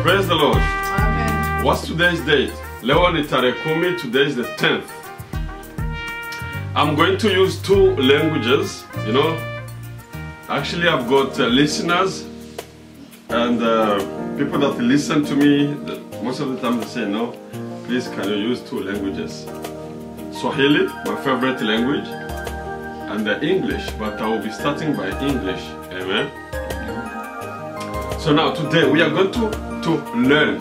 Praise the Lord. Amen. What's today's date? Leo ni tarehe 10, today is the 10th. I'm going to use 2 languages, you know. Actually, I've got listeners and people that listen to me. Most of the time they say, no, please can you use 2 languages? Swahili, my favorite language, and English, but I will be starting by English. Amen. So now today we are going to learn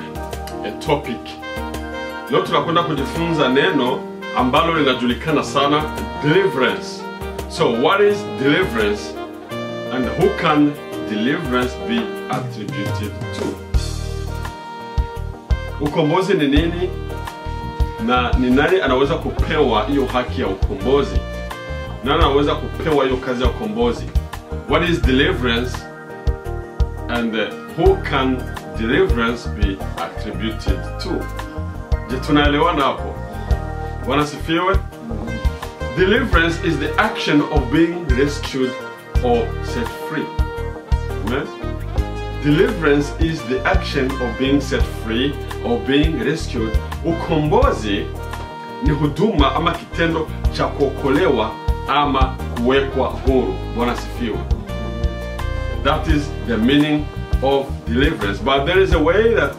a topic. Leo tunakwenda kujifunza neno ambalo linajulikana sana, deliverance. So what is deliverance and who can deliverance be attributed to? Ukombozi ni nini na ni nani anaweza kupewa hiyo haki ya ukombozi? Nani anaweza kupewa hiyo kazi ya ukombozi? What is deliverance and who can deliverance be attributed to? Je, tunaelewana hapo? Bwana sifiwe. Deliverance is the action of being rescued or set free. Amen. Deliverance is the action of being set free or being rescued. Ukombozi ni huduma ama kitendo cha kuokolewa ama kuwekwa huru. Bwana sifiwe. That is the meaning of deliverance. But there is a way that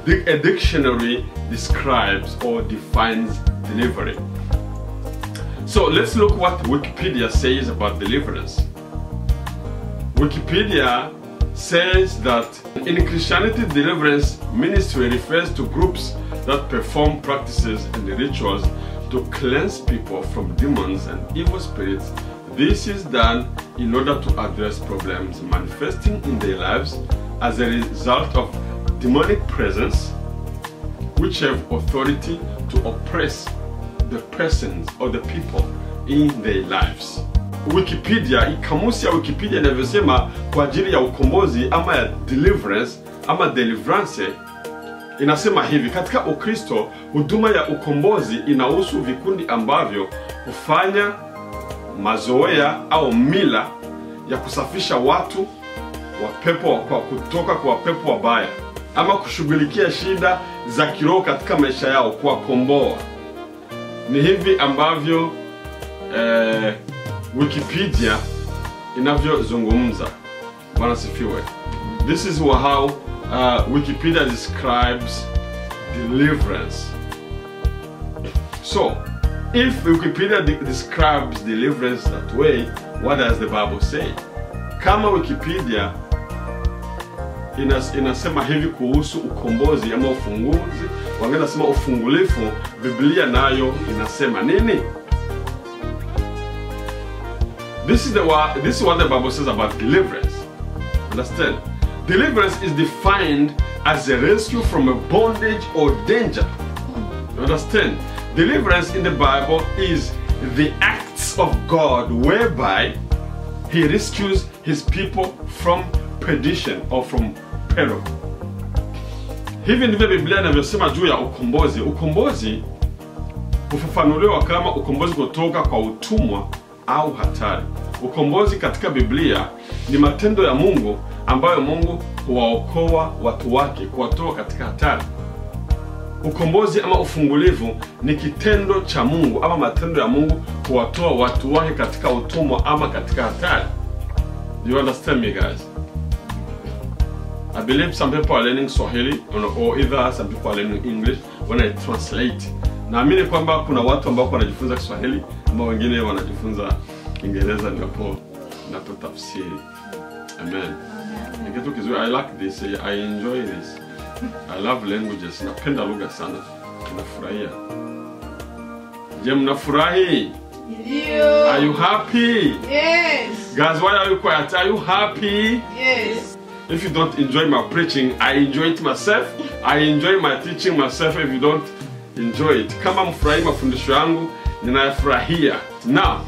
a dictionary describes or defines delivery. So let's look what Wikipedia says about deliverance. Wikipedia says that in Christianity, deliverance ministry refers to groups that perform practices and rituals to cleanse people from demons and evil spirits. This is done in order to address problems manifesting in their lives as a result of demonic presence, which have authority to oppress the persons or the people in their lives. Wikipedia, kamusi ya Wikipedia inavyosema kwa ajili ya ukombozi ama ya deliverance ama deliverance, inasema hivi: katika Ukristo, huduma ya ukombozi inahusu vikundi ambavyo hufanya mazoea au mila ya kusafisha watu wa pepo kutoka kwa pepo wabaya ama kushughulikia shida za kiroho katika maisha yao, kuwakomboa. Ni hivi ambavyo Wikipedia inavyozungumza. Bwana sifiwe. This is how Wikipedia describes deliverance. So, if Wikipedia describes deliverance that way, what does the Bible say? Kama Wikipedia inasema hivi kuhusu ukombozi ama ufunguzi, wangeza sema ufungulifu, Biblia nayo inasema nini? This is what the Bible says about deliverance. Understand? Deliverance is defined as a rescue from a bondage or danger. You understand? Deliverance in the Bible is the acts of God whereby He rescues His people from perdition or from peril. Hivi ndivyo Biblia inavyosema juu ya ukombozi. Ukombozi hufafanuliwa kama ukombozi kutoka kwa utumwa au hatari. Ukombozi katika Biblia ni matendo ya Mungu ambayo Mungu huwaokoa watu wake, kuwatoa katika hatari. Ukombozi ama ufungulivu ni kitendo cha Mungu ama matendo ya Mungu kuwatoa watu wake katika utumwa ama katika hatari. Do you understand me, guys? I believe some people are learning Swahili or either some people are learning English when I translate. Naamini kwamba kuna watu ambao wanajifunza Kiswahili ama wengine wanajifunza Kiingereza ndipo tafsiri. Amen. Nikitu kizuri, I like this, I enjoy this. I love languages. Napenda lugha sana. Nafurahia. Je, mnafurahi? Ndio. Are you happy? Yes. Guys, why are you quiet? Are you happy? Yes. If you don't enjoy my preaching, I enjoy it myself. I enjoy my teaching myself. If you don't enjoy it, kama mfurahi mafundisho yangu, ninayafurahia. Now,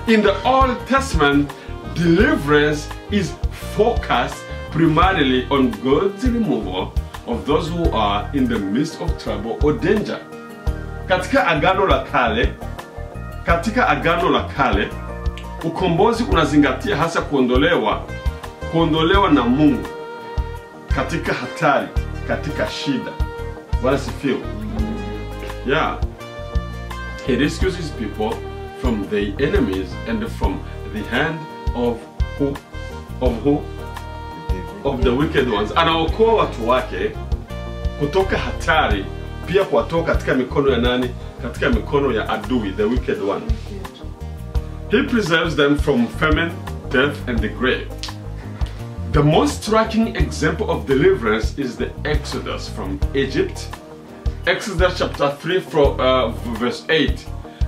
in the Old Testament, deliverance is focused primarily on God's removal of those who are in the midst of trouble or danger. Katika Agano la Kale, ukombozi unazingatia hasa kuondolewa na Mungu katika hatari katika shida. Bwana sifiwe. Yeah. He rescues his people from the enemies and from the hand of who? Of who? Of the wicked ones. Anaokoa watu wake kutoka hatari, pia kuwatoa katika mikono ya nani? Katika mikono ya adui, the wicked one. He preserves them from famine, death and the grave. The most striking example of deliverance is the Exodus from Egypt. Exodus chapter 3 from verse 8.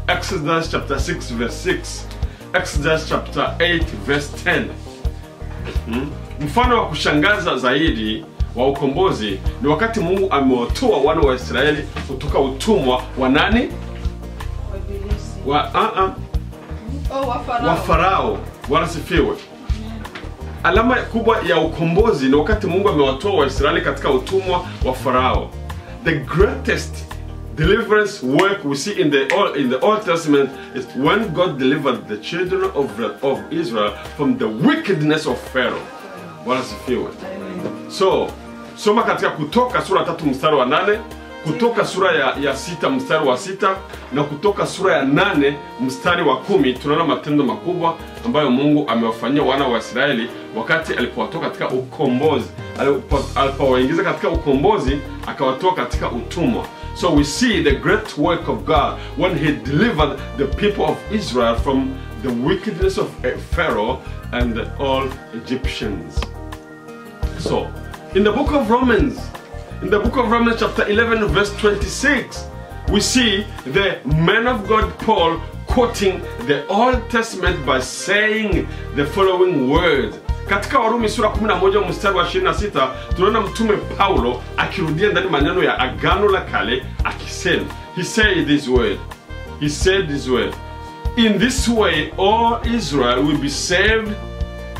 Exodus chapter 6 verse 6. Exodus chapter 8 verse 10. Mfano wa kushangaza zaidi wa ukombozi ni wakati Mungu amewatoa wana wa Israeli kutoka utumwa wa nani? Wa Farao. Wanasifiwe. Alama kubwa ya ukombozi ni wakati Mungu amewatoa wa Israeli katika utumwa wa Farao. The greatest deliverance work we see in the Old Testament is when God delivered the children of Israel from the wickedness of Pharaoh. Wanasifiwe. So, soma katika Kutoka sura 3 mstari wa 8, Kutoka sura ya 6 mstari wa 6 na Kutoka sura ya 8 mstari wa 10. Tunaona matendo makubwa ambayo Mungu amewafanyia wana wa Israeli wakati alipowatoa katika ukombozi. Alipowaingiza katika ukombozi, akawatoa katika utumwa. So we see the great work of God when he delivered the people of Israel from the wickedness of Pharaoh and all Egyptians. So, in the book of Romans chapter 11 verse 26, we see the man of God Paul quoting the Old Testament by saying the following words. Katika Warumi sura 11 mstari wa 26, tunaona mtume Paulo akirudia ndani maneno ya Agano la Kale akisema, he said this word, in this way all Israel will be saved,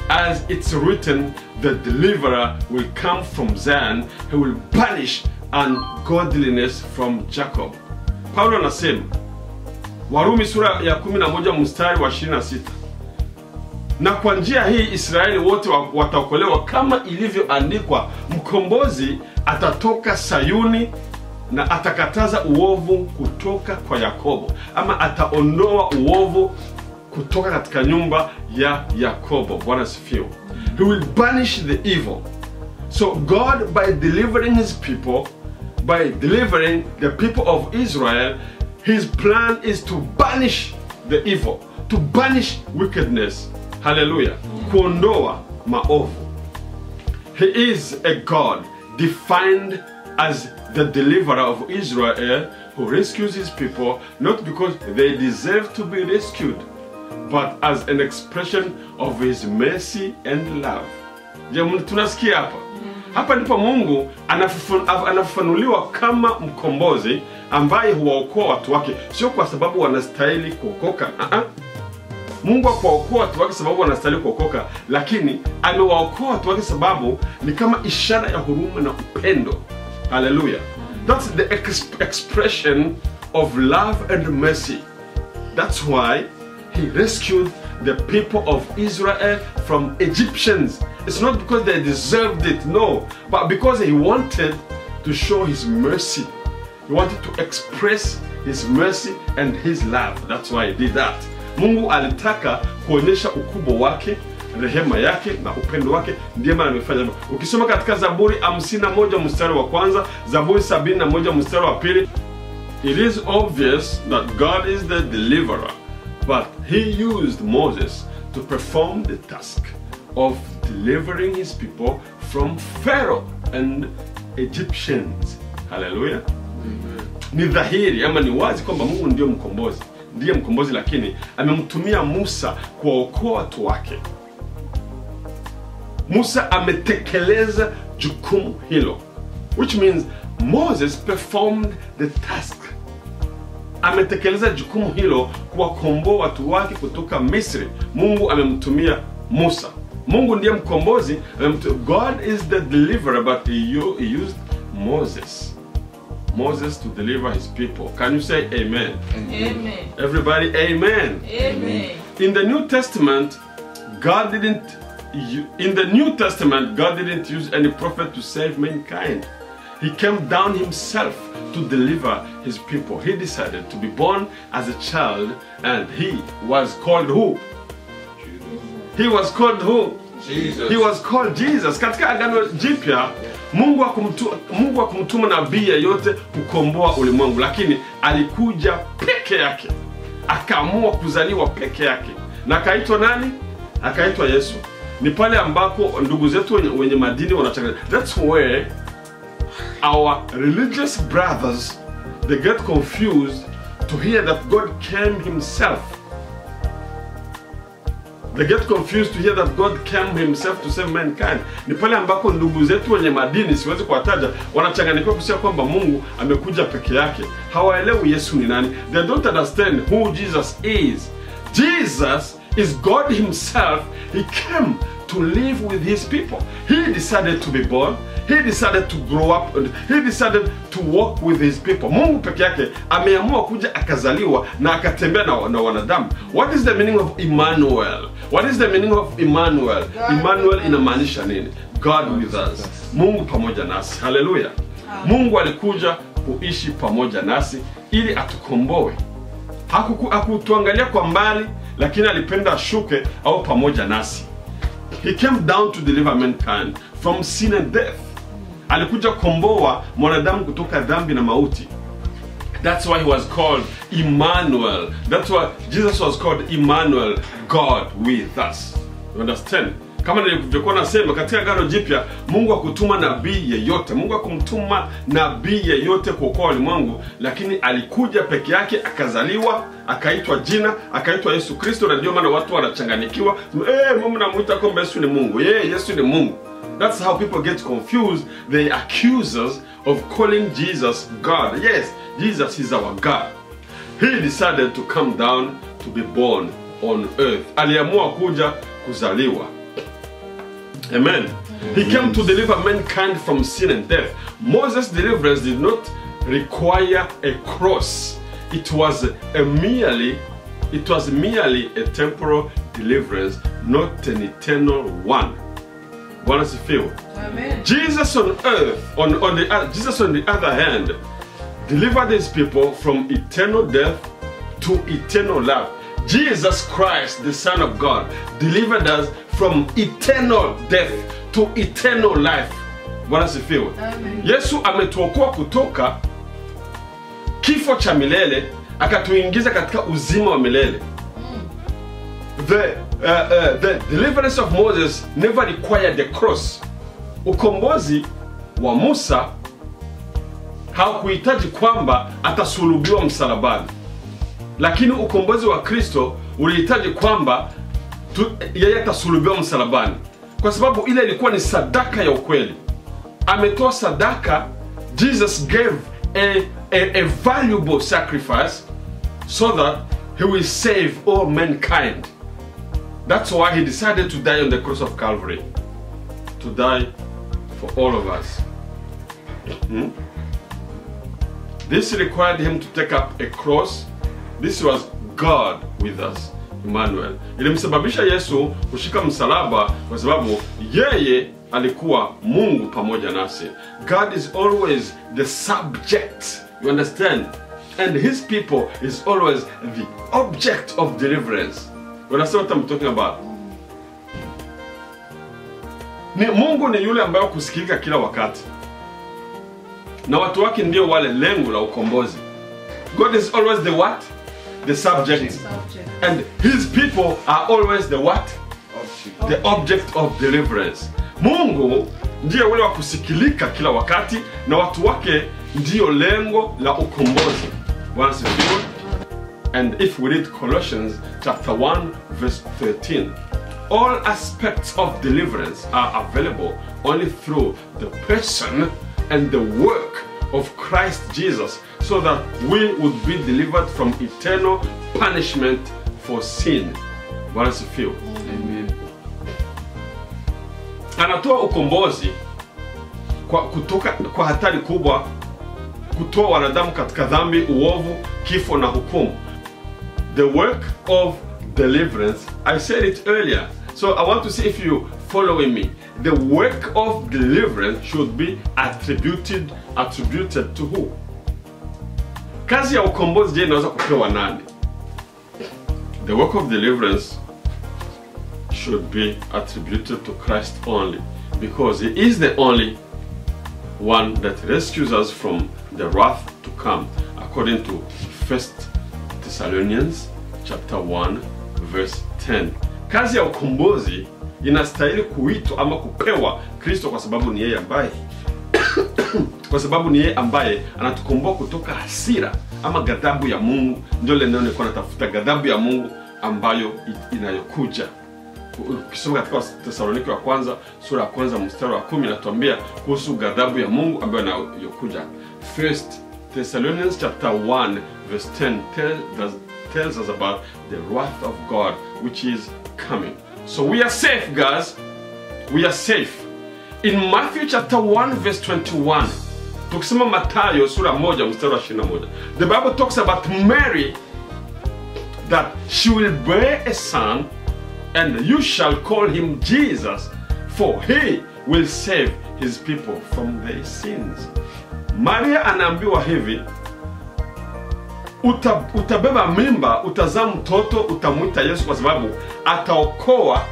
as it's written, the deliverer will come from Zion, he will banish ungodliness from Jacob. Paulo anasema, Warumi sura ya 11 mstari wa 26, na kwa njia hii Israeli wote wataokolewa, kama ilivyoandikwa, mkombozi atatoka Sayuni na atakataza uovu kutoka kwa Yakobo, ama ataondoa uovu kutoka katika nyumba ya Yakobo. Bwana sifiwe. He will banish the evil. So God, by delivering his people, by delivering the people of Israel, his plan is to banish the evil, to banish wickedness. Hallelujah. Kuondoa maovu. He is a God defined as the deliverer of Israel, who rescues his people not because they deserve to be rescued, but as an expression of his mercy and love. Je, tunasikia hapa? Hapa ndipo Mungu anafafanuliwa kama mkombozi ambaye huwaokoa watu wake, sio kwa sababu wanastahili kuokoka. Mungu hakuwaokoa watu wake sababu wanastahili kuokoka, lakini amewaokoa watu wake sababu ni kama ishara ya huruma na upendo. Hallelujah. That's the expression of love and mercy. That's why he rescued the people of Israel from Egyptians. It's not because they deserved it, no, but because he wanted to show his mercy. He wanted to express his mercy and his love. That's why he did that. Mungu alitaka kuonyesha ukubwa wake, rehema yake na upendo wake, ndiye maana amefanya hivyo. Ukisoma katika Zaburi 51 mstari wa kwanza, Zaburi 71 mstari wa pili, it is obvious that God is the deliverer, but he used Moses to perform the task of delivering his people from Pharaoh and Egyptians. Hallelujah. Ni dhahiri ama ni wazi kwamba Mungu ndiye mkombozi, lakini amemtumia Musa kuwaokoa watu wake. Musa ametekeleza jukumu hilo, which means Moses performed the task. Ametekeleza jukumu hilo kuwakomboa watu wake kutoka Misri. Mungu amemtumia Musa. Mungu ndiye mkombozi. God is the deliverer, but he used Moses to deliver his people. Can you say amen? Amen. Everybody, amen. Amen. In the New Testament, God didn't use any prophet to save mankind. He came down himself to deliver his people. He decided to be born as a child, and he was called who? He was called who? Jesus. He was called Jesus. Katika Agano Jipya, Mungu hakumtuma nabii yeyote kukomboa ulimwengu, lakini alikuja peke yake. Akaamua kuzaliwa peke yake. Na akaitwa nani? Akaitwa Yesu. Ni pale ambako ndugu zetu wenye madini wanachanganya. That's where our religious brothers, they get confused to hear that God came himself. They get confused to hear that God came himself to save mankind. Ni pale ambako ndugu zetu wenye madini, siwezi kuwataja, wanachanganyikiwa kusema kwamba Mungu amekuja peke yake. Hawaelewi Yesu ni nani. They don't understand who Jesus is. Jesus is God himself. He came to live with his people. He decided to be born. He decided to grow up, and he decided to walk with his people. Mungu peke yake ameamua kuja akazaliwa na akatembea na wanadamu. What is the meaning of Emmanuel? What is the meaning of Emmanuel? Emmanuel inamaanisha nini? God with us. Mungu pamoja nasi. Hallelujah. Mungu alikuja kuishi pamoja nasi ili atukomboe. Hakutuangalia kwa mbali, lakini alipenda ashuke au pamoja nasi. He came down to deliver mankind from sin and death. Alikuja komboa mwanadamu kutoka dhambi na mauti. That's why he was called Emmanuel. That's why Jesus was called Emmanuel, God with us. You understand? Kama nilivyokuwa nasema katika Agano Jipya, Mungu hakutuma nabii yeyote. Mungu hakumtuma nabii yeyote kuokoa ulimwengu, lakini alikuja peke yake, akazaliwa, akaitwa jina, akaitwa Yesu Kristo, na ndio maana watu wanachanganyikiwa. Mungu namuita kwamba Yesu ni Mungu. Yesu ni Mungu. That's how people get confused. They accuse us of calling Jesus God. Yes, Jesus is our God. He decided to come down to be born on earth. Aliamua kuja kuzaliwa. Amen. He came to deliver mankind from sin and death. Moses' deliverance did not require a cross. It was merely a temporal deliverance, not an eternal one. Bwana sifiwe. Amen. Jesus on earth, Jesus on the other hand, delivered his people from eternal death to eternal life. Jesus Christ, the Son of God, delivered us from eternal death to eternal life. Bwana sifiwe. Amen. Yesu ametuokoa kutoka kifo cha milele, akatuingiza katika uzima wa milele. The deliverance of Moses never required a cross. Ukombozi wa Musa haukuhitaji kwamba atasulubiwa msalabani. Lakini ukombozi wa Kristo ulihitaji kwamba yeye atasulubiwa msalabani. Kwa sababu ile ilikuwa ni sadaka ya ukweli. Ametoa sadaka. Jesus gave a valuable sacrifice so that he will save all mankind. That's why he decided to die on the cross of Calvary. To die for all of us. This required him to take up a cross. This was God with us, Emmanuel. Ilimsababisha Yesu kushika msalaba kwa sababu yeye alikuwa Mungu pamoja nasi. God is always the subject. You understand? And his people is always the object of deliverance. You understand what I'm talking about? Mungu ni yule ambaye kusikilika kila wakati. Na watu wake ndio wale lengo la ukombozi. God is always the what? The subject. And his people are always the what? The object of deliverance. Mungu ndiye yule wa kusikilika kila wakati, na watu wake ndio lengo la ukombozi. Bwana sifiwe. And if we read Colossians chapter 1 verse 13, all aspects of deliverance are available only through the person and the work of Christ Jesus, so that we would be delivered from eternal punishment for sin. Bwana sifiwe. Amen. Anatoa ukombozi kutoka kwa hatari kubwa, kutoa wanadamu katika dhambi, uovu, kifo na hukumu. The work of deliverance, I said it earlier, So I want to see if you following me. The work of deliverance should be attributed to who? Kazi ya ukombozi je inaweza kupewa nani? The work of deliverance should be attributed to Christ only, because he is the only one that rescues us from the wrath to come, according to 1 Thessalonians chapter 1 verse 10. Kazi ya ukombozi inastahili kuitwa ama kupewa Kristo, kwa sababu ni yeye ambaye kwa sababu ni yeye ambaye anatukomboa kutoka hasira ama ghadhabu ya Mungu. Ndio leo nilikuwa natafuta ghadhabu ya Mungu ambayo inayokuja. Ukisoma katika Thessalonike wa kwanza sura ya kwanza mstari wa 10 inatuambia kuhusu ghadhabu ya Mungu ambayo inayokuja. 1 Thessalonians chapter 1 verse 10 tells us about the wrath of God which is coming. So we are safe, guys. We are safe. In Matthew chapter 1 verse 21, tukisema Mathayo sura 1 mstari wa 21, the Bible talks about Mary, that she will bear a son and you shall call him Jesus, for he will save his people from their sins. Maria anaambiwa hivi, utabeba mimba, utazaa mtoto, utamuita Yesu, kwa sababu ataokoa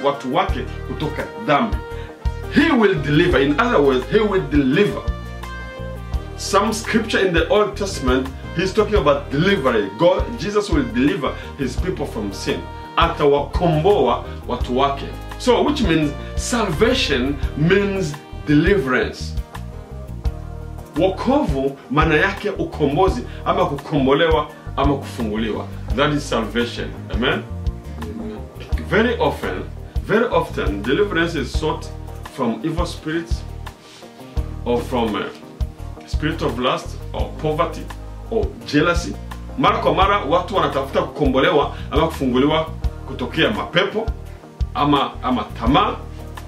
watu wake kutoka dhambi. He will deliver. In other words, he will deliver. Some scripture in the Old Testament, he's talking about delivery. Jesus will deliver his people from sin. Atawakomboa watu wake. So, which means salvation means deliverance. Wokovu maana yake ukombozi, ama kukombolewa, ama kufunguliwa. That is salvation. Amen? Amen. Very often, deliverance is sought from evil spirits, or from spirit of lust, or poverty, or jealousy. Mara kwa mara watu wanatafuta kukombolewa ama kufunguliwa kutokea mapepo, ama tamaa,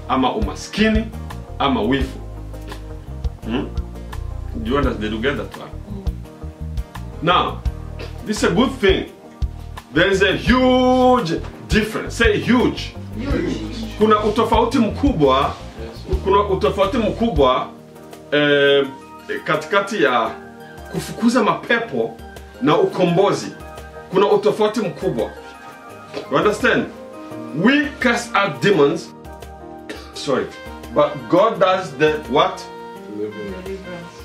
ama umaskini, ama wivu. Do you understand? Did you get that one? Now, this is a good thing. There is a huge difference. Say huge. Huge. Kuna utofauti mkubwa katikati ya kufukuza mapepo na ukombozi. Kuna utofauti mkubwa. You understand? We cast out demons. Sorry. But God does the what? Deliverance.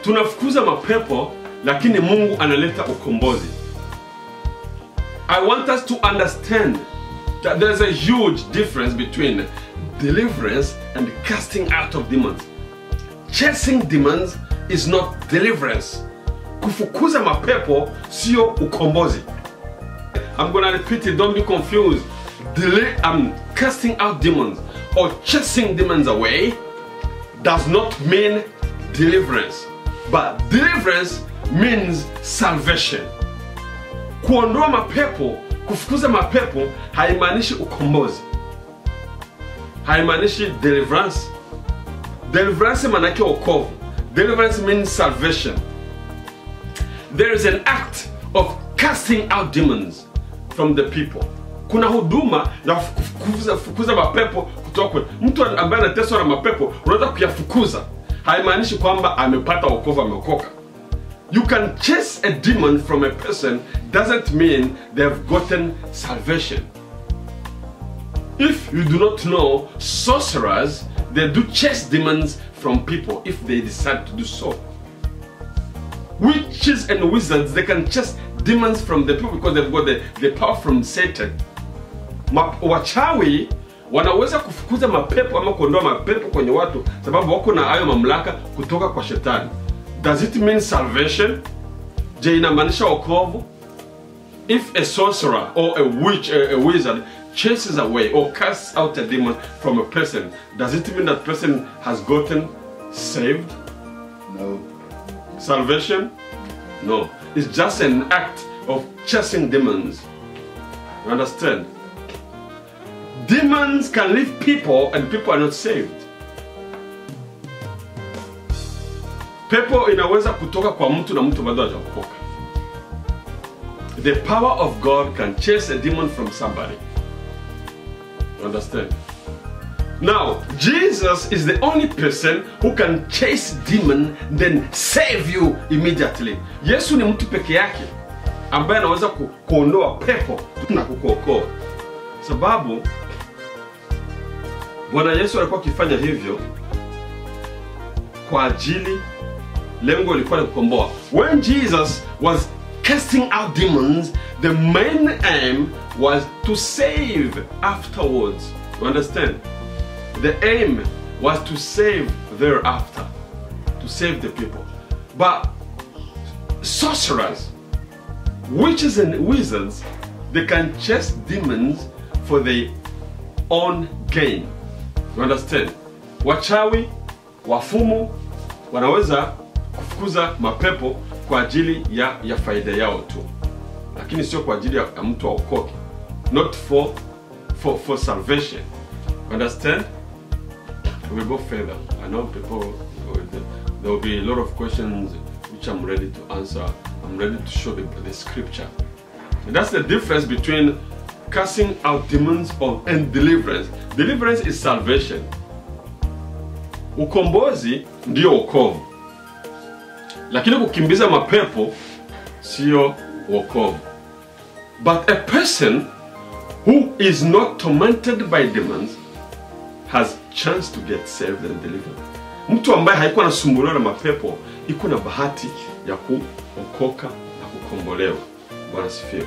Tunafukuza mapepo, lakini Mungu analeta ukombozi. I want us to understand that there's a huge difference between deliverance and casting out of demons. Chasing demons is not deliverance. Kufukuza mapepo sio ukombozi. I'm going to repeat it, don't be confused. Casting out demons or chasing demons away does not mean deliverance. But deliverance means salvation. Kuondoa mapepo, kufukuza mapepo haimaanishi ukombozi. Haimaanishi deliverance. Deliverance maana yake wokovu. Deliverance means salvation. There is an act of casting out demons from the people. Kuna huduma ya kufukuza mapepo kutoka kwa mtu ambaye anateswa na mapepo, unaweza kuyafukuza. Haimaanishi kwamba amepata wokovu, ameokoka. You can chase a demon from a person doesn't mean they've gotten salvation. If you do not know, sorcerers, they do chase demons from people if they decide to do so. Witches and wizards, they can chase demons from the people because they've got the power from Satan. Wachawi wanaweza kufukuza mapepo ama kuondoa mapepo kwenye watu sababu wako na hayo mamlaka kutoka kwa shetani. Does it mean salvation? Je, inamaanisha wokovu? If a sorcerer or a witch, a wizard chases away or casts out a demon from a person, does it mean that person has gotten saved? No. Salvation? No. It's just an act of chasing demons. You understand? Demons can leave people and people are not saved. Pepo inaweza kutoka kwa mtu na mtu bado hajaokoka. the power of God can chase a demon from somebody. Understand? Now, Jesus is the only person who can chase demon then save you immediately. Yesu ni mtu peke yake ambaye anaweza kuondoa pepo na kukuokoa. Sababu Bwana Yesu alikuwa akifanya hivyo kwa ajili lengo lilikuwa ni kukomboa. When Jesus was casting out demons, the main aim was to save afterwards. You understand? The aim was to save thereafter, to save the people. But sorcerers, witches and wizards, they can chase demons for their own gain. You understand? Wachawi, wafumu, wanaweza kufukuza mapepo kwa ajili ya faida yao tu. Lakini sio kwa ajili ya mtu aokoke. Not for salvation. Understand? We will go further. I know people, there will be a lot of questions which I'm ready to answer. I'm ready to show the scripture. And that's the difference between casting out demons and deliverance. Deliverance is salvation. Ukombozi ndio wokovu. Lakini kukimbiza mapepo sio wokovu. But a person who is not tormented by demons has chance to get saved and delivered. Mtu ambaye haikuwa anasumbuliwa na mapepo iko na bahati ya kuokoka na kukombolewa. Bwana sifiwe.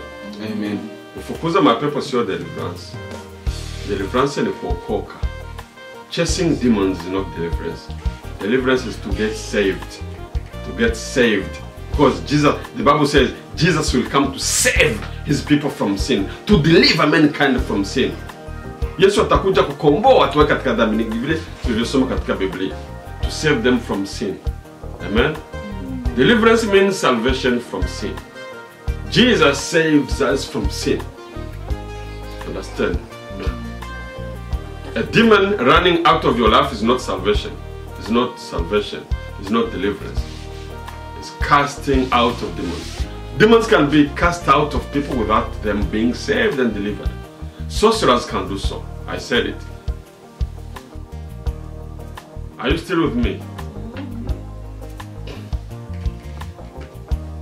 Amen. Kufukuza mapepo sio deliverance. Deliverance ni kuokoka. Chasing demons is not deliverance. Deliverance is to get saved. To get saved. Because Jesus, the Bible says, Jesus will come to save his people from sin. To deliver mankind from sin. Yesu atakuja kukomboa watu wake katika dhambi, vile tulivyosoma katika Biblia. To save them from sin. Amen. Deliverance means salvation from sin. Jesus saves us from sin. Understand? A demon running out of your life is not salvation. It's not salvation. It's not deliverance. It's casting out of demons. Demons can be cast out of people without them being saved and delivered. Sorcerers can do so. I said it. Are you still with me?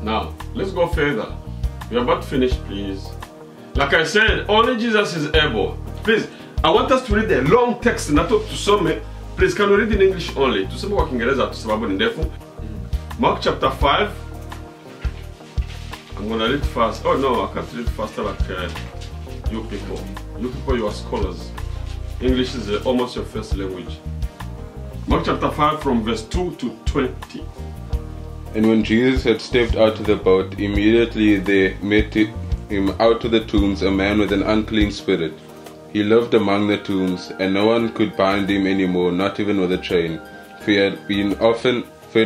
Now, let's go further. We are about to finish, please. Like I said, only Jesus is able. Please, I want us to read a long text. Not to some. Please, can we read in English only? To some wa Kiingereza, to sababu ni ndefu. Mark chapter 5. I'm going to read fast. Oh no, I can't read faster like you people. You people, you are scholars. English is almost your first language. Mark chapter 5 from verse 2 to 20. And when Jesus had stepped out of the boat, immediately there met him out of the tombs a man with an unclean spirit. He lived among the tombs, and no one could bind him anymore, not even with a chain. For he had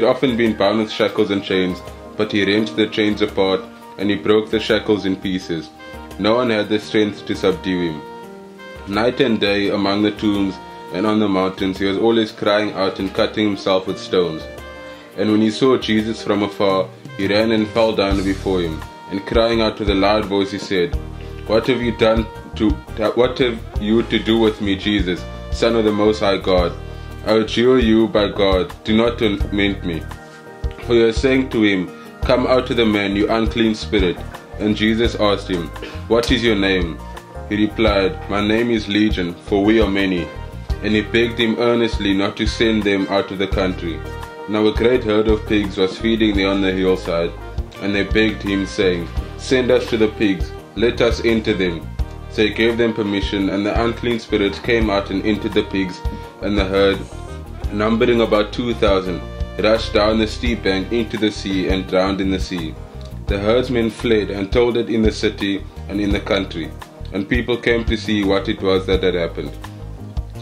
often been bound with shackles and chains, but he rent the chains apart, and he broke the shackles in pieces. No one had the strength to subdue him. Night and day among the tombs and on the mountains he was always crying out and cutting himself with stones. And when he saw Jesus from afar, he ran and fell down before him, and crying out with a loud voice he said, What have you to do with me, Jesus, Son of the Most High God? I adjure you by God, do not torment me. For you are saying to him, Come out of the man, you unclean spirit. And Jesus asked him, What is your name? He replied, My name is Legion, for we are many. And he begged him earnestly not to send them out of the country. Now a great herd of pigs was feeding there on the hillside, and they begged him, saying, Send us to the pigs, let us enter them. So he gave them permission, and the unclean spirits came out and entered the pigs, and the herd, numbering about 2,000, rushed down the steep bank into the sea and drowned in the sea. The herdsmen fled and told it in the city and in the country, and people came to see what it was that had happened.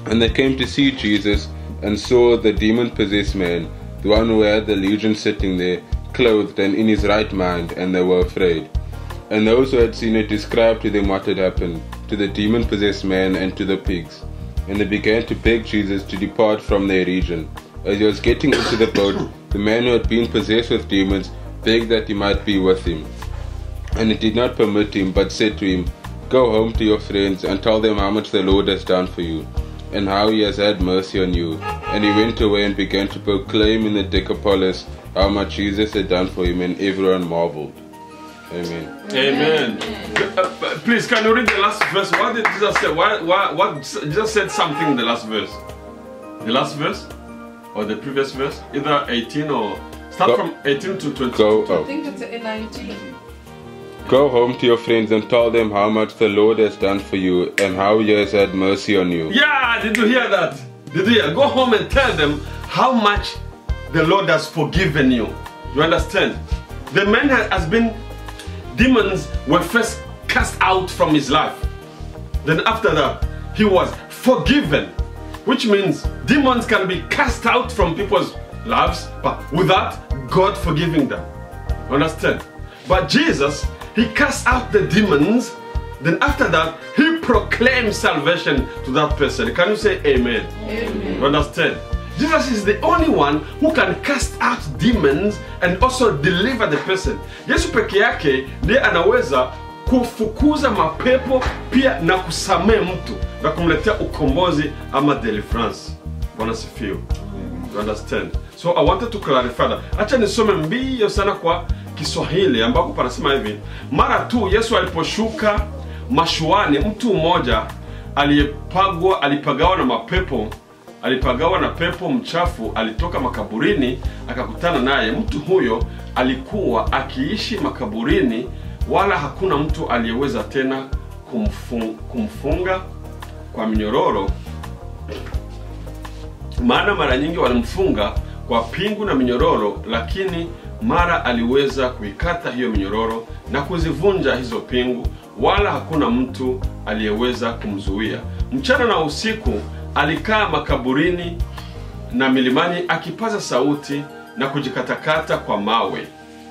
And they came to see Jesus, and saw the demon-possessed man, the one who had the legion, sitting there, clothed and in his right mind, and they were afraid. And those who had seen it described to them what had happened, to the demon-possessed man and to the pigs. And they began to beg Jesus to depart from their region. As he was getting into the boat, the man who had been possessed with demons begged that he might be with him. And he did not permit him, but said to him, Go home to your friends and tell them how much the Lord has done for you, and how he has had mercy on you. And he went away and began to proclaim in the Decapolis how much Jesus had done for him, and everyone marveled. Amen. Amen. Please, can you read the last verse? What did Jesus say? What Jesus said something in the last verse? The last verse? Or the previous verse? Either 18 or... Start from 18 to 22. I think it's in 19. Go home to your friends and tell them how much the Lord has done for you, and how he has had mercy on you. Yeah, did you hear that? Did you hear? Go home and tell them how much the Lord has forgiven you. You understand? The man has been... Demons were first cast out from his life. Then after that, he was forgiven. Which means demons can be cast out from people's lives, but without God forgiving them. Understand? But Jesus, he cast out the demons. Then after that, he proclaimed salvation to that person. Can you say amen? Amen. You understand? Jesus is the only one who can cast out demons and also deliver the person. Yesu peke yake ndiye anaweza kufukuza mapepo pia na kusamehe mtu na kumletea ukombozi ama deliverance. Bwana sifiwe. You understand? So I wanted to clarify that. Acha nisome mbio sana kwa Kiswahili ambapo panasema hivi. Mara tu Yesu aliposhuka mashuani, mtu mmoja alipagawa na mapepo, alipagawa na pepo mchafu, alitoka makaburini akakutana naye. Mtu huyo alikuwa akiishi makaburini, wala hakuna mtu aliyeweza tena kumfunga kwa minyororo, maana mara nyingi walimfunga kwa pingu na minyororo, lakini mara aliweza kuikata hiyo minyororo na kuzivunja hizo pingu, wala hakuna mtu aliyeweza kumzuia. Mchana na usiku alikaa makaburini na milimani akipaza sauti na kujikatakata kwa mawe.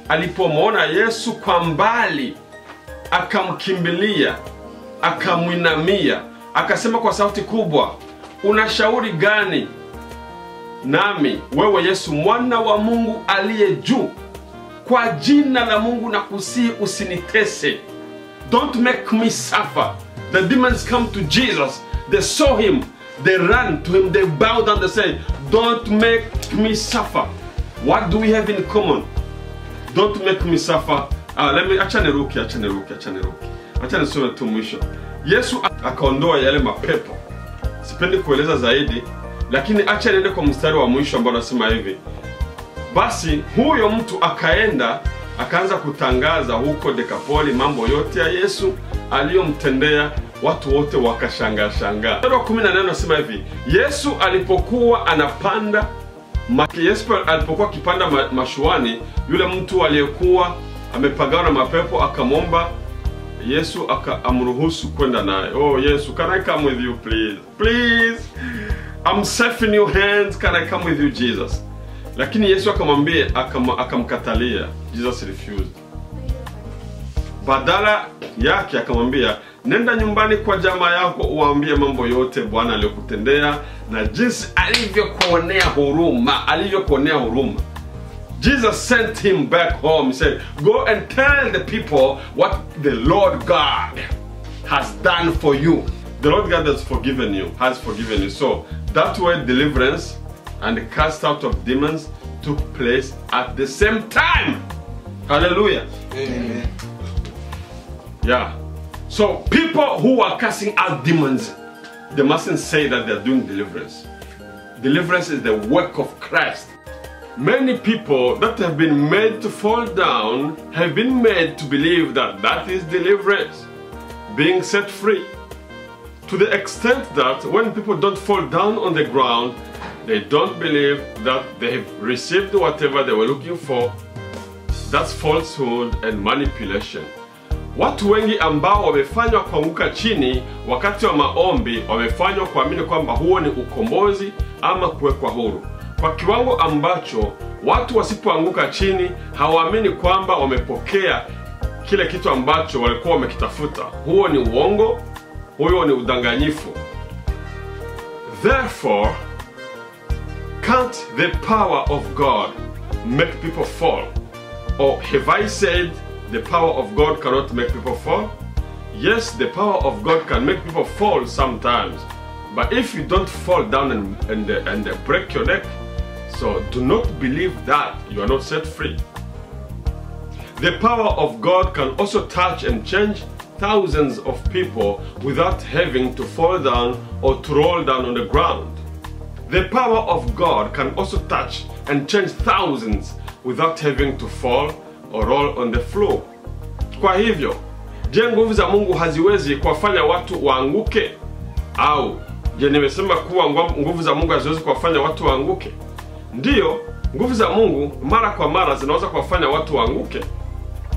Alipomwona Yesu kwa mbali, akamkimbilia, akamwinamia, akasema kwa sauti kubwa, una shauri gani nami, wewe Yesu, mwana wa Mungu aliye juu? Kwa jina la Mungu nakusihi usinitese. Don't make me suffer. The demons come to Jesus. They saw him. They ran to him. They bowed down. They said, don't make me suffer. What do we have in common? Don't make me suffer. Acha niruke. Acha nisome tu mwisho. Yesu akaondoa yale mapepo. Sipendi kueleza zaidi, lakini acha niende kwa mstari wa mwisho ambao unasema hivi. Basi huyo mtu akaanza kutangaza huko Dekapoli mambo yote ya Yesu aliyomtendea. Watu wote wakashangaa. Mstari wa 14 unasema hivi. Yesu alipokuwa akipanda mashuani, yule mtu aliyekuwa amepagawa na mapepo akamwomba Yesu amruhusu kwenda naye. Oh Yesu, can I come with you please? Please. I'm safe in your hands. Can I come with you Jesus? Lakini Yesu akamkatalia. Jesus refused. Badala yake akamwambia, nenda nyumbani kwa jamaa yako uwaambie mambo yote Bwana aliyokutendea na jinsi alivyokuonea huruma. Jesus sent him back home. He said, go and tell the people what the Lord God has done for you. The Lord God has forgiven you. So that way deliverance and the cast out of demons took place at the same time. Hallelujah. Amen. Yeah. So people who are casting out demons, they mustn't say that they're doing deliverance. Deliverance is the work of Christ. Many people that have been made to fall down have been made to believe that that is deliverance, being set free. To the extent that when people don't fall down on the ground, they don't believe that they have received whatever they were looking for. That's falsehood and manipulation. Watu wengi ambao wamefanywa kuanguka chini wakati wa maombi wamefanywa kuamini kwamba huo ni ukombozi ama kuwekwa huru, kwa kiwango ambacho watu wasipoanguka chini hawaamini kwamba wamepokea kile kitu ambacho walikuwa wamekitafuta. Huo ni uongo, huo ni udanganyifu. Therefore, can't the power of God make people fall? Or have I said the power of God cannot make people fall? Yes, the power of God can make people fall sometimes. But if you don't fall down and break your neck, so do not believe that you are not set free. The power of God can also touch and change thousands of people without having to fall down or to roll down on the ground. The power of God can also touch and change thousands without having to fall or roll on the floor. Kwa hivyo, je, nguvu za Mungu haziwezi kuwafanya watu waanguke? Au je, nimesema kuwa nguvu za Mungu haziwezi kuwafanya watu waanguke? Ndiyo, nguvu za Mungu mara kwa mara zinaweza kuwafanya watu waanguke.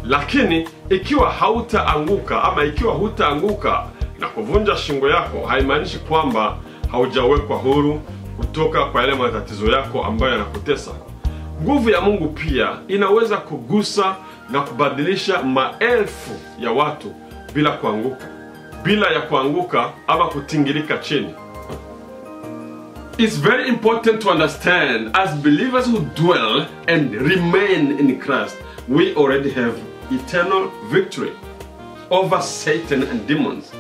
Lakini ikiwa hautaanguka ama ikiwa hutaanguka na kuvunja shingo yako, haimaanishi kwamba haujawekwa huru kutoka kwa yale matatizo yako ambayo yanakutesa. Nguvu ya Mungu pia inaweza kugusa na kubadilisha maelfu ya watu bila kuanguka, bila ya kuanguka ama kutingirika chini. It's very important to understand, as believers who dwell and remain in Christ, we already have eternal victory over Satan and demons.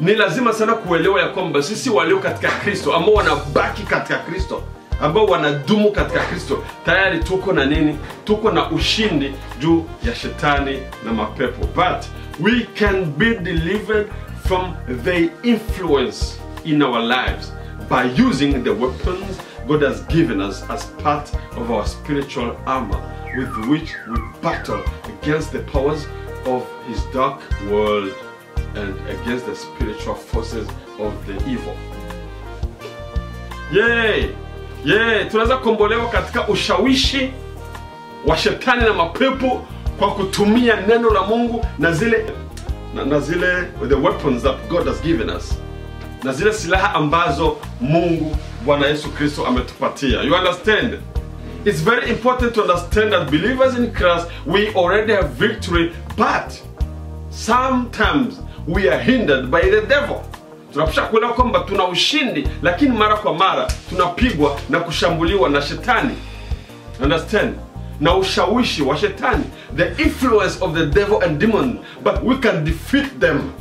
Ni lazima sana kuelewa ya kwamba sisi walio katika Kristo, ambao wanabaki katika Kristo, ambao wanadumu katika Kristo, tayari tuko na nini? Tuko na ushindi juu ya shetani na mapepo. But we can be delivered from the influence in our lives by using the weapons God has given us as part of our spiritual armor, with which we battle against the powers of his dark world and against the spiritual forces of the evil. Yay! Tunaweza kombolewa katika ushawishi wa shetani na mapepo kwa kutumia neno la Mungu na zile the weapons that God has given us. Na zile silaha ambazo Mungu Bwana Yesu Kristo ametupatia. You understand? It's very important to understand that believers in Christ, we already have victory, but sometimes we are hindered by the devil. Tunapaswa kuelewa kwamba tuna ushindi, lakini mara kwa mara tunapigwa na kushambuliwa na shetani. Understand? Na ushawishi wa shetani, the influence of the devil and demons, but we can defeat them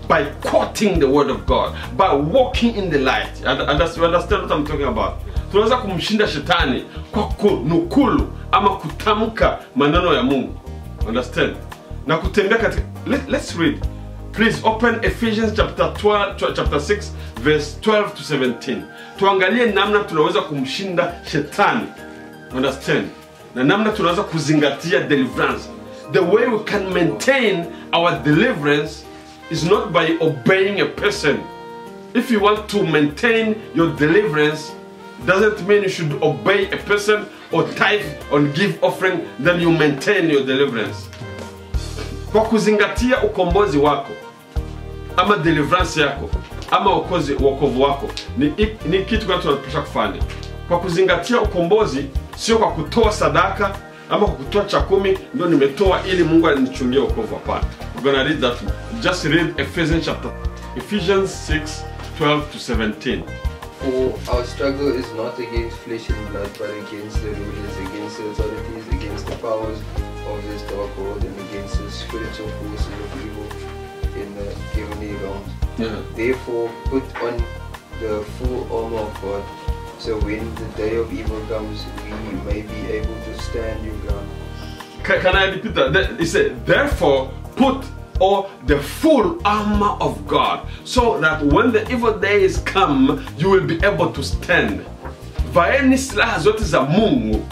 by quoting the word of God, by walking in the light. You understand what I'm talking about? Tunaweza kumshinda shetani kwa kunukulu ama kutamka maneno ya Mungu. Understand? Na kutembea katika, let's read. Please open Ephesians chapter 6 verse 12 to 17. Tuangalie namna tunaweza kumshinda shetani. Understand? Na namna tunaweza kuzingatia deliverance. The way we can maintain our deliverance is not by obeying a person. If you want to maintain your deliverance, doesn't mean you should obey a person or tithe or give offering, then you maintain your deliverance. Kwa kuzingatia ukombozi wako ama deliverance yako ama wokovu wako, ni kitu gani tunapaswa kufanya? Kwa kuzingatia ukombozi, sio kwa kutoa sadaka ama kwa kutoa cha 10 ndio nimetoa ili Mungu anichungie wokovu. Hapana. We're going to read that. Just read Ephesians 6:12 to 17. For our struggle is not against flesh and blood, but against the rulers, against the authorities, against the powers of this dark world, and against the spiritual forces of evil in the heavenly realms. Therefore, put on the full armor of God, so when the day of evil comes, we may be able to stand your ground. Can I repeat that? It said, therefore, put on the full armor of God, so that when the evil days come, you will be able to stand. Vaeni silaha zote za Mungu.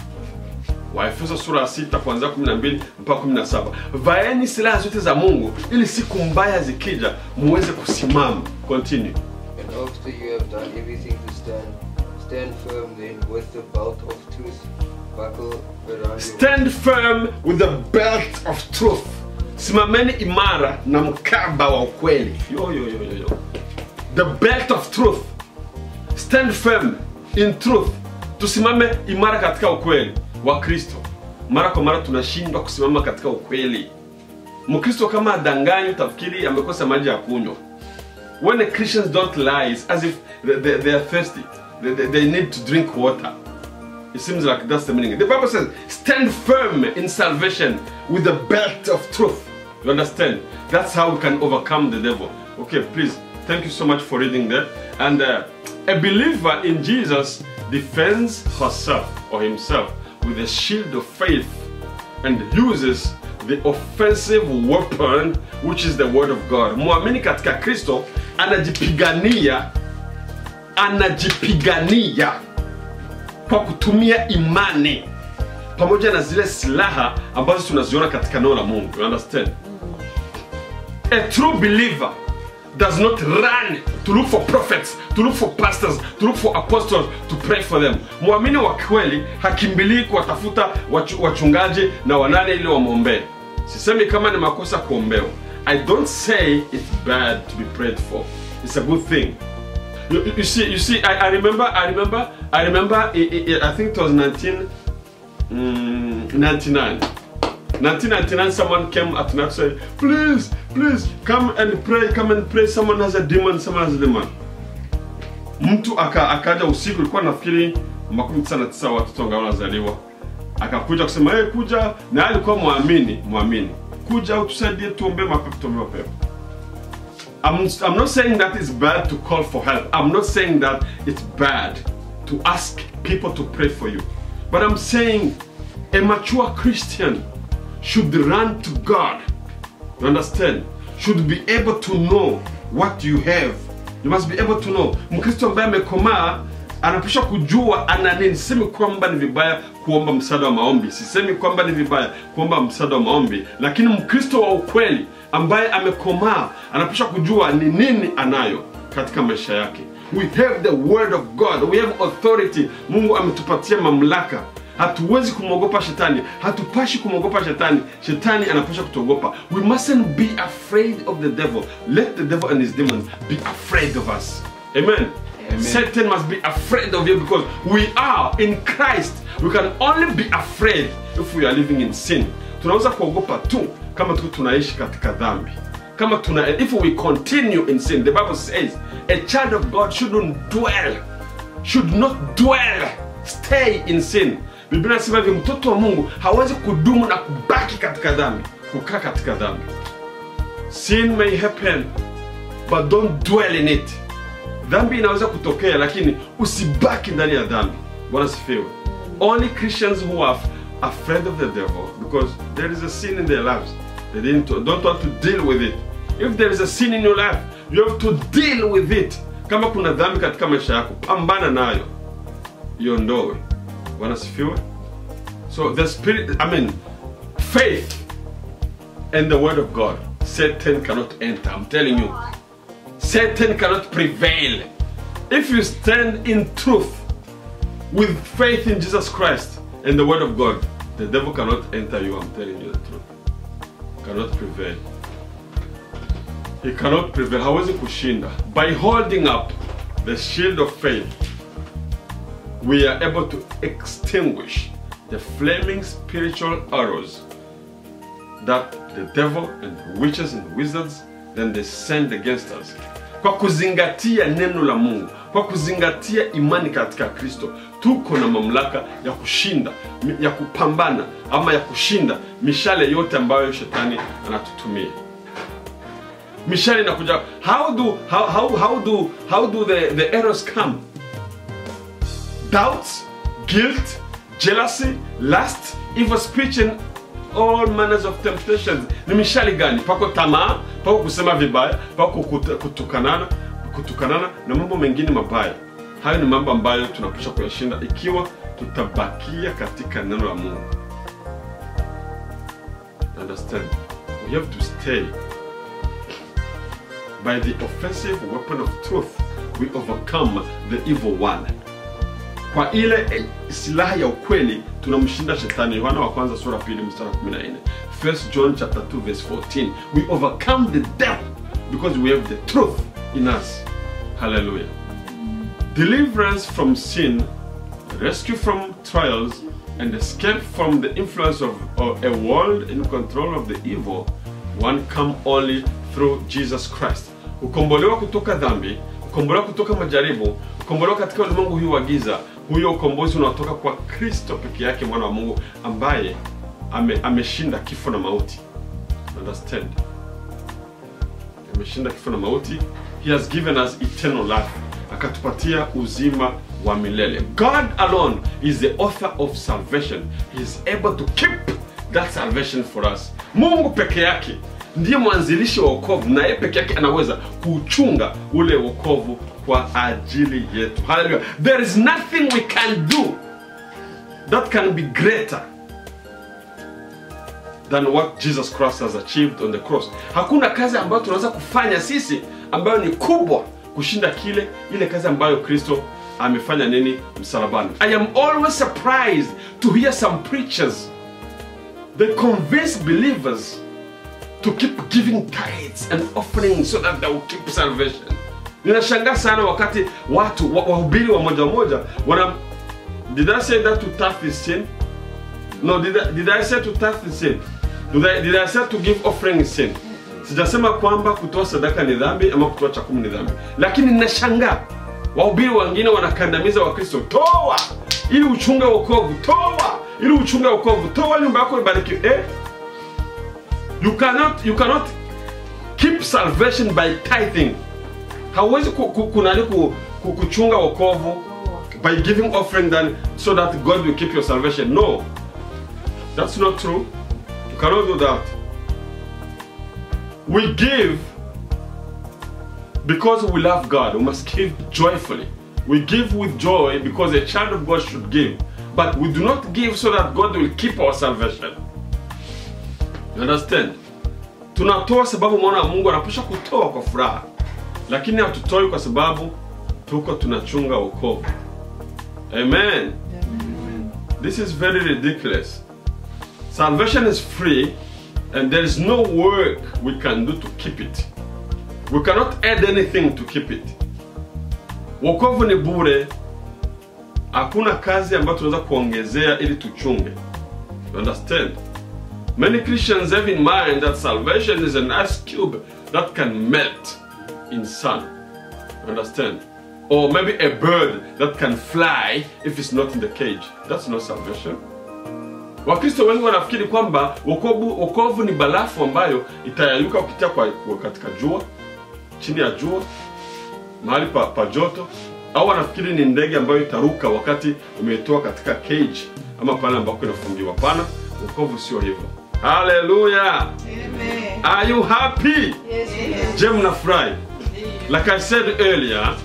Waefeso sura 6 kuanzia 12 mpaka 17. Vaeni silaha zote za Mungu ili siku mbaya zikija muweze kusimama. Continue. And after you have done everything to stand firm then with the belt of truth buckle around you. Stand firm with the belt of truth. Simameni imara na mkaba wa ukweli. Yo. The belt of truth. Stand firm in truth. Tusimame imara katika ukweli wa Kristo. Mara kwa mara tunashindwa kusimama katika ukweli. Mkristo kama adanganyi utafikiri amekosa maji ya kunywa. When the Christians don't lie, it's as if they are thirsty. They need to drink water. It seems like that's the meaning. The Bible says, stand firm in salvation with the belt of truth. You understand? That's how we can overcome the devil. Okay, please. Thank you so much for reading that. And a believer in Jesus defends herself or himself with a shield of faith and uses the offensive weapon, which is the word of God. Muamini katika Kristo anajipigania kwa kutumia imani pamoja na zile silaha ambazo tunaziona katika neno la Mungu. You understand? A true believer does not run to look for prophets, to look for pastors, to look for apostles, to pray for them. Muamini wa kweli hakimbilii kuwatafuta wachungaji na wanane ili wamwombee. Sisemi kama ni makosa kuombewa. I don't say it's bad to be prayed for. It's a good thing. You see, I remember, I think it was 1999. 1999, someone came at night and said, please, come and pray, someone has a demon, Mtu akaja usiku, ilikuwa nafikiri 19 watoto wangu wanazaliwa. Akakuja kusema, kuja, na alikuwa muamini. Kuja utusaidie tuombe mapepo. I'm not saying that it's bad to call for help. I'm not saying that it's bad to ask people to pray for you. But I'm saying a mature Christian should run to God. You understand? Should be able to know what you have. You must be able to know. Mkristo ambaye amekomaa anapaswa kujua ana nini. Sisemi kwamba ni vibaya kuomba msaada wa maombi. Sisemi kwamba ni vibaya kuomba msaada wa maombi. Lakini Mkristo wa ukweli ambaye amekomaa anapaswa kujua ni nini anayo katika maisha yake. We have the word of God. We have authority. Mungu ametupatia mamlaka. Hatuwezi kumogopa shetani. Hatupashi kumogopa shetani. Shetani anapaswa kutuogopa. We mustn't be afraid of the devil. Let the devil and his demons be afraid of us. Amen. Amen. Satan must be afraid of you because we are in Christ. We can only be afraid if we are living in sin. Tunaweza kuogopa tu kama tunaishi katika dhambi. If we continue in sin, the Bible says a child of God should not dwell, stay in sin. Biblia inasema hivi, mtoto wa Mungu hawezi kudumu na kubaki katika dhambi, kukaa katika dhambi. Sin may happen, but don't dwell in it. Dhambi inaweza kutokea, lakini usibaki ndani ya dhambi. Bwana sifiwe. Only Christians who are afraid of the devil because there is a sin in their lives. They don't want to deal with it. If there is a sin in your life, you have to deal with it. Kama kuna dhambi katika maisha yako, pambana nayo. Iondoe. Bwana sifiwe. So the spirit, faith and the word of God, Satan cannot enter. I'm telling you. Satan cannot prevail. If you stand in truth with faith in Jesus Christ and the word of God, the devil cannot enter you. I'm telling you the truth. Cannot prevail. He cannot prevail. Hawezi kushinda. By holding up the shield of faith, we are able to extinguish the flaming spiritual arrows that the devil and witches and wizards then they send against us. Kwa kuzingatia neno la Mungu, kwa kuzingatia imani katika Kristo, tuko na mamlaka ya kushinda, ya kupambana ama ya kushinda mishale yote ambayo shetani anatutumia. Mishale inakuja. How do the arrows come? Doubts, guilt, jealousy, lust, evil speech and all manners of temptations. Ni mishale gani? Pako tamaa, pako kusema vibaya, pako kutukanana na mambo mengine mabaya. Hayo ni mambo ambayo tunapaswa kuyashinda ikiwa tutabakia katika neno la Mungu. Understand? We have to stay. By the offensive weapon of truth, we overcome the evil one. Kwa ile silaha ya ukweli tunamshinda shetani. Yohana wa kwanza sura 2 mstari 14. 1 John chapter 2 verse 14. We overcome the devil because we have the truth in us. Hallelujah. Deliverance from sin, rescue from trials, and escape from the influence of a world in control of the evil one come only through Jesus Christ. Ukombolewa kutoka dhambi, ukombolewa kutoka majaribu, ukombolewa katika ulimwengu huu wa giza Huyo ukombozi unatoka kwa Kristo peke yake, mwana wa Mungu ambaye ameshinda kifo na mauti. Understand? Ameshinda kifo na mauti. He has given us eternal life. Akatupatia uzima wa milele. God alone is the author of salvation. He is able to keep that salvation for us. Mungu peke yake ndiye mwanzilishi wa wokovu, na yeye peke yake anaweza kuchunga ule wokovu kwa ajili yetu. Hallelujah. There is nothing we can do that can be greater than what Jesus Christ has achieved on the cross. Hakuna kazi ambayo tunaweza kufanya sisi ambayo ni kubwa kushinda ile kazi ambayo Kristo amefanya nini msalabani. I am always surprised to hear some preachers, they convince believers to keep giving tithes and offerings so that they will keep salvation. Ninashangaa sana wakati watu wahubiri wa moja wana, did I say that to tithe is sin? No, did I say to tithe is sin? Did I say to give offering is sin? Sijasema kwamba kutoa sadaka ni dhambi ama kutoa chakula ni dhambi. Lakini ninashangaa wahubiri wengine wanakandamiza Wakristo, toa ili uchunge wokovu, toa ili uchunge wokovu, toa nyumba yako ibarikiwe. You cannot keep salvation by tithing. Hauwezi kuchunga wokovu by giving offering so that God will keep your salvation. No, that's not true. You cannot do that. We give because we love God. We must give joyfully. We give with joy because a child of God should give. But we do not give so that God will keep our salvation. You understand? Tunatoa sababu mwana wa Mungu anapaswa kutoa kwa furaha. Lakini hatutoi kwa sababu tunachunga wokovu. Amen. This is very ridiculous. Salvation is free and there is no work we can do to keep it. We cannot add anything to keep it. Wokovu ni bure. Hakuna kazi ambayo tunaweza kuongezea ili tuchunge. You understand? Many Christians have in mind that salvation is an ice cube that can melt in sun. You understand? Or maybe a bird that can fly if it's not in the cage. That's not salvation. Wakristo wengi wanafikiri kwamba wokovu ni barafu ambayo itayayuka ukitia katika jua, chini ya jua, mahali pa joto, au wanafikiri ni ndege ambayo itaruka wakati umetoa katika cage ama pale ambako inafungiwa. Pana, wokovu sio hivyo. Hallelujah. Amen. Are you happy? Yes. Je, mnafurahi? Like I said earlier,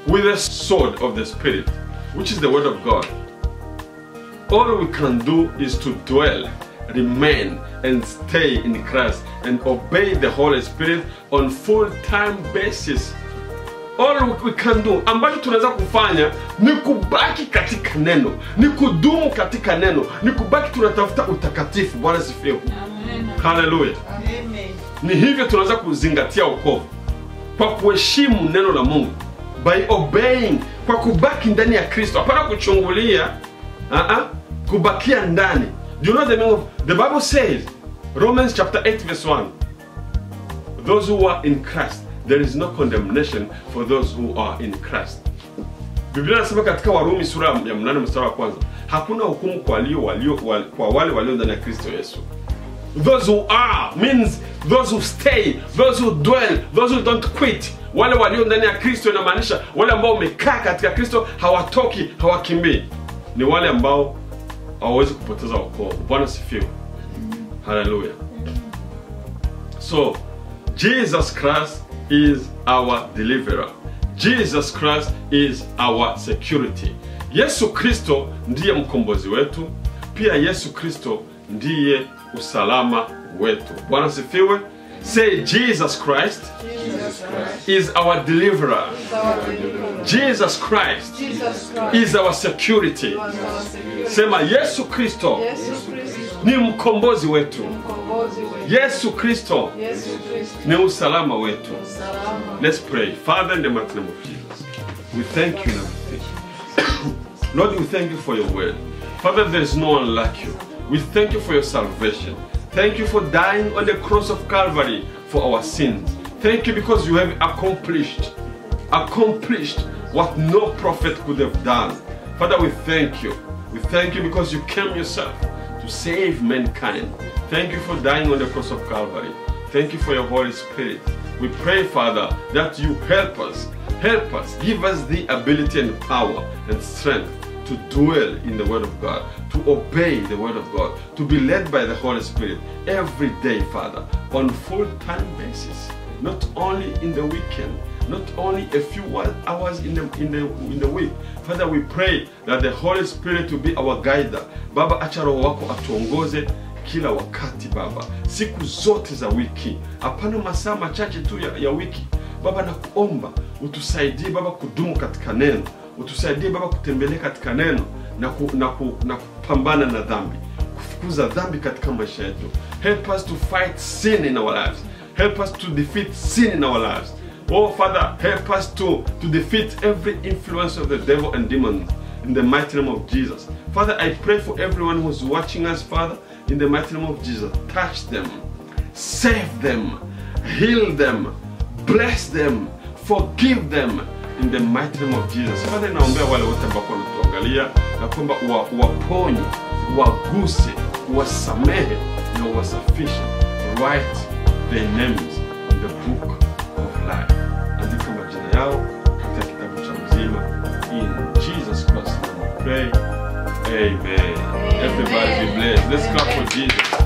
with the sword of the Spirit, which is the word of God, all we can do is to dwell, remain, and stay in Christ and obey the Holy Spirit on full-time basis. All we can do, ambacho tunaweza kufanya ni kubaki katika neno, ni kudumu katika neno, ni kubaki tunatafuta utakatifu. Bwana sifiwe. Amen. Hallelujah. Amen. Ni hivyo tunaweza kuzingatia wokovu, kwa kuheshimu neno la Mungu, by obeying, kwa kubaki ndani ya Kristo. Hapana kuchungulia, kubakia ndani. Do you know the meaning of the Bible says, Romans chapter 8 verse 1, those who are in Christ, there is no condemnation for those who are in Christ. Biblia inasema katika Warumi sura ya 8 mstari wa kwanza, hakuna hukumu kwa wale walio ndani ya Kristo Yesu. Those who are means those who stay, those who dwell, those who don't quit. Wale walio ndani ya Kristo inamaanisha wale ambao wamekaa katika Kristo, hawatoki, hawakimbii. Ni wale ambao hawawezi kupoteza wokovu. Bwana sifiwe. Hallelujah. So, Jesus Christ is our deliverer. Jesus Christ is our security. Yesu Kristo ndiye mkombozi wetu. Pia Yesu Kristo ndiye usalama wetu. Bwana sifiwe. Say, Jesus Christ, is our deliverer. Jesus Christ, is our security. Sema, Yesu Kristo ni mkombozi wetu. Yesu Kristo ni usalama wetu. Let's pray. Father, in the mighty name of Jesus, we thank you and everything. Lord, we thank you for your word. Father, there is no one like you. We thank you for your salvation. Thank you for dying on the cross of Calvary for our sins. Thank you because you have accomplished what no prophet could have done. Father, we thank you. We thank you because you came yourself to save mankind. Thank you for dying on the cross of Calvary. Thank you for your Holy Spirit. We pray, Father, that you help us. Help us. Give us the ability and power and strength to dwell in the Word of God, to obey the Word of God, to be led by the Holy Spirit every day, Father, on full-time basis, not only in the weekend, not only a few hours in the week. Father, we pray that the Holy Spirit will be our guide. Baba, acha Roho wako atuongoze kila wakati Baba, siku zote za wiki, hapana masaa machache tu ya wiki. Baba, nakuomba utusaidie Baba kudumu katika neno, utusaidie Baba kutembelea katika neno na kupambana na dhambi, kufukuza dhambi katika maisha yetu. Help us to fight sin in our lives. Help us to defeat sin in our lives. Oh Father, help us to defeat every influence of the devil and demons in the mighty name of Jesus. Father, I pray for everyone who's watching us, Father, in the mighty name of Jesus. Touch them, save them, heal them, bless them, forgive them in the mighty name of Jesus. Father, naombea wale wote ambao wanatuangalia na kwamba uwaponye, uwaguse, uwasamehe na uwasafishe. Write their names in the book of life. Andika majina yao katika kitabu cha uzima. In Jesus Christ's name we pray. Amen. Everybody be blessed. Let's clap for Jesus.